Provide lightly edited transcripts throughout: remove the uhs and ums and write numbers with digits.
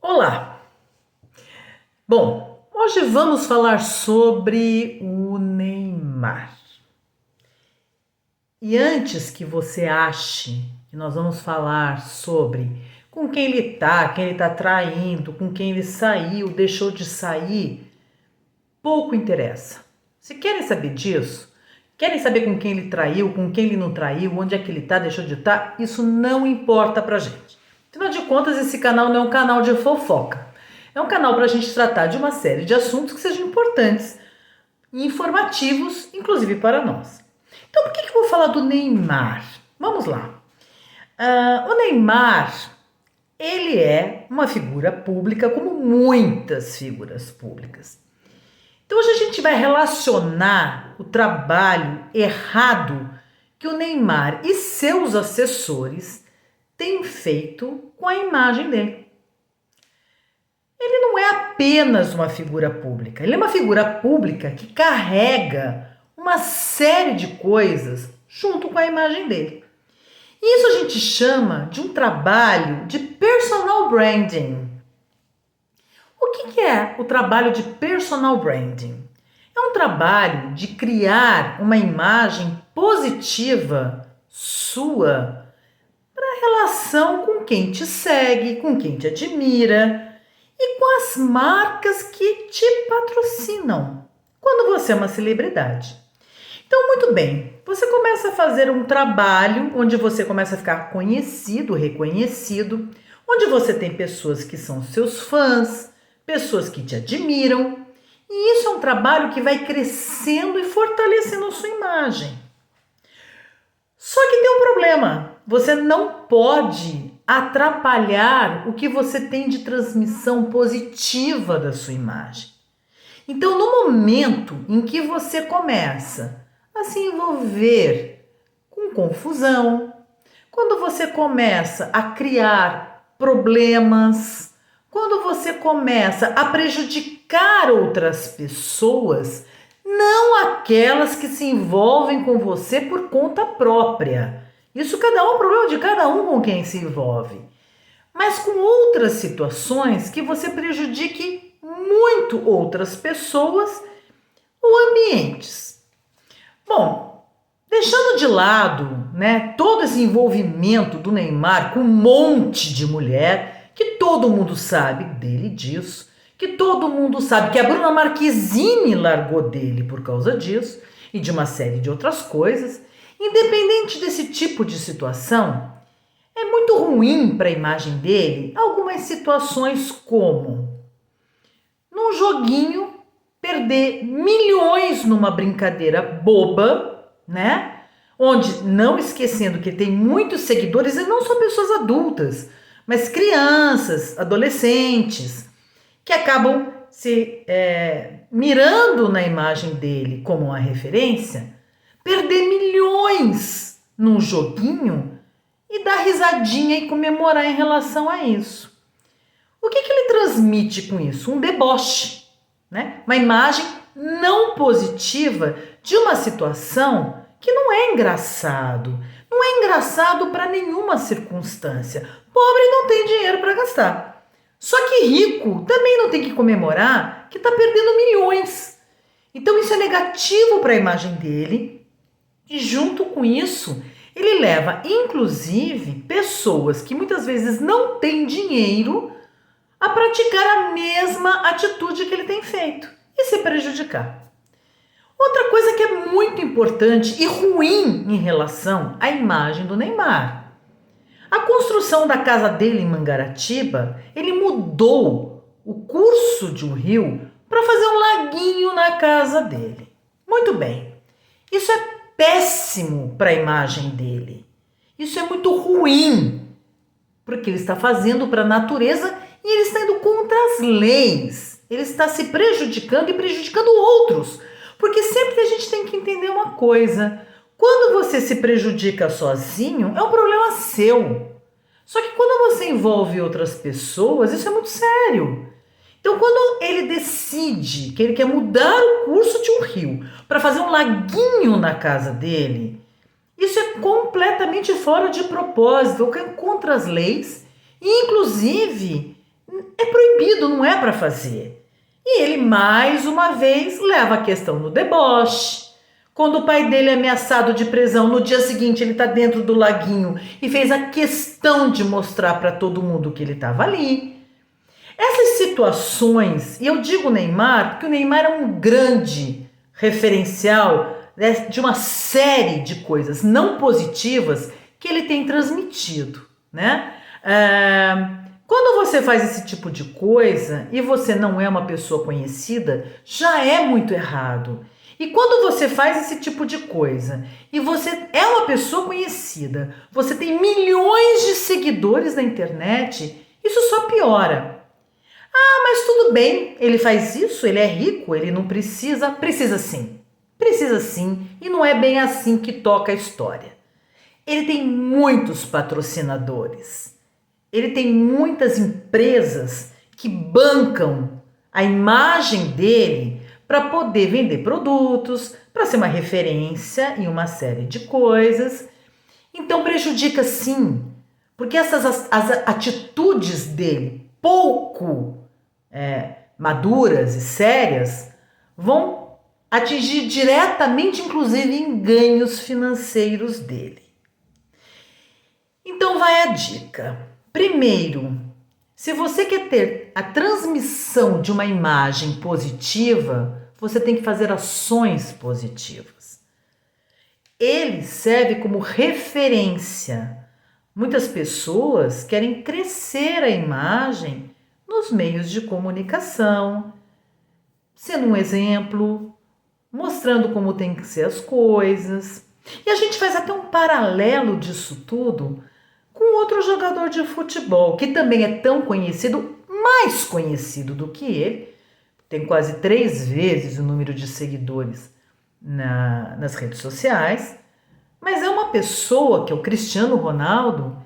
Olá! Bom, hoje vamos falar sobre o Neymar. E antes que você ache que nós vamos falar sobre com quem ele tá traindo, com quem ele saiu, deixou de sair, pouco interessa. Se querem saber disso, querem saber com quem ele traiu, com quem ele não traiu, onde é que ele tá, deixou de estar, isso não importa pra gente. Afinal de contas, esse canal não é um canal de fofoca. É um canal para a gente tratar de uma série de assuntos que sejam importantes e informativos, inclusive para nós. Então, por que eu vou falar do Neymar? Vamos lá. O Neymar, ele é uma figura pública como muitas figuras públicas. Então, hoje a gente vai relacionar o trabalho errado que o Neymar e seus assessores têm feito com a imagem dele. Ele não é apenas uma figura pública, ele é uma figura pública que carrega uma série de coisas junto com a imagem dele. E isso a gente chama de um trabalho de personal branding. O que é o trabalho de personal branding? É um trabalho de criar uma imagem positiva sua para a relação com quem te segue, com quem te admira e com as marcas que te patrocinam quando você é uma celebridade. Então, muito bem, você começa a fazer um trabalho onde você começa a ficar conhecido, reconhecido, onde você tem pessoas que são seus fãs, pessoas que te admiram, e isso é um trabalho que vai crescendo e fortalecendo a sua imagem. Só que tem um problema, você não pode atrapalhar o que você tem de transmissão positiva da sua imagem. Então, no momento em que você começa a se envolver com confusão, quando você começa a criar problemas, quando você começa a prejudicar outras pessoas, não aquelas que se envolvem com você por conta própria. Isso cada um é um problema de cada um com quem se envolve. Mas com outras situações que você prejudique muito outras pessoas ou ambientes. Bom, deixando de lado, todo esse envolvimento do Neymar com um monte de mulher, que todo mundo sabe dele disso, que todo mundo sabe que a Bruna Marquezine largou dele por causa disso e de uma série de outras coisas. Independente desse tipo de situação, é muito ruim para a imagem dele algumas situações como num joguinho perder milhões numa brincadeira boba, onde, não esquecendo que tem muitos seguidores e não só pessoas adultas, mas crianças, adolescentes, que acabam se mirando na imagem dele como uma referência, perder milhões num joguinho e dar risadinha e comemorar em relação a isso. O que ele transmite com isso? Um deboche, uma imagem não positiva de uma situação que não é engraçado. Não é engraçado para nenhuma circunstância. Pobre não tem dinheiro para gastar. Só que rico também não tem que comemorar que está perdendo milhões. Então isso é negativo para a imagem dele. E junto com isso, ele leva, inclusive, pessoas que muitas vezes não têm dinheiro a praticar a mesma atitude que ele tem feito e se prejudicar. Outra coisa que é muito importante e ruim em relação à imagem do Neymar. A construção da casa dele em Mangaratiba, ele mudou o curso de um rio para fazer um laguinho na casa dele. Muito bem, isso é péssimo para a imagem dele. Isso é muito ruim, porque ele está fazendo para a natureza e ele está indo contra as leis. Ele está se prejudicando e prejudicando outros. Porque sempre a gente tem que entender uma coisa. Quando você se prejudica sozinho, é um problema seu. Só que quando você envolve outras pessoas, isso é muito sério. Então, quando ele decide que ele quer mudar o curso de um rio para fazer um laguinho na casa dele, isso é completamente fora de propósito, é contra as leis e, inclusive, é proibido proibido, não é para fazer. E ele, mais uma vez, leva a questão no deboche. Quando o pai dele é ameaçado de prisão, no dia seguinte ele está dentro do laguinho e fez a questão de mostrar para todo mundo que ele estava ali. Essas situações, e eu digo Neymar, porque o Neymar é um grande referencial, né, de uma série de coisas não positivas que ele tem transmitido, né? Quando você faz esse tipo de coisa e você não é uma pessoa conhecida, já é muito errado. E quando você faz esse tipo de coisa e você é uma pessoa conhecida, você tem milhões de seguidores na internet, isso só piora. Ah, mas tudo bem, ele faz isso, ele é rico, ele não precisa. Precisa sim. Precisa sim, e não é bem assim que toca a história. Ele tem muitos patrocinadores. Ele tem muitas empresas que bancam a imagem dele para poder vender produtos, para ser uma referência em uma série de coisas. Então prejudica sim, porque as atitudes dele pouco maduras e sérias vão atingir diretamente, inclusive, em ganhos financeiros dele. Então vai a dica. Primeiro, se você quer ter a transmissão de uma imagem positiva, você tem que fazer ações positivas. Ele serve como referência. Muitas pessoas querem crescer a imagem nos meios de comunicação, sendo um exemplo, mostrando como tem que ser as coisas. E a gente faz até um paralelo disso tudo com outro jogador de futebol, que também é tão conhecido, mais conhecido do que ele, tem quase 3 vezes o número de seguidores nas redes sociais, mas é uma pessoa, que é o Cristiano Ronaldo,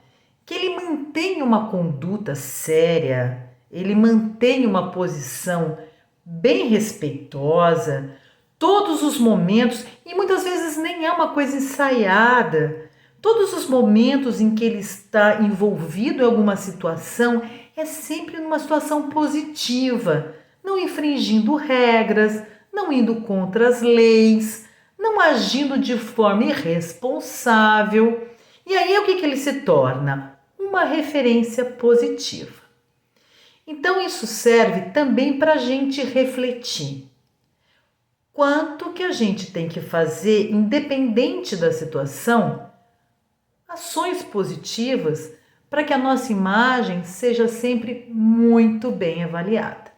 que ele mantém uma conduta séria, ele mantém uma posição bem respeitosa, todos os momentos, e muitas vezes nem é uma coisa ensaiada. Todos os momentos em que ele está envolvido em alguma situação é sempre numa situação positiva, não infringindo regras, não indo contra as leis, não agindo de forma irresponsável. E aí o que ele se torna? Uma referência positiva. Então isso serve também para a gente refletir. Quanto que a gente tem que fazer, independente da situação, ações positivas para que a nossa imagem seja sempre muito bem avaliada.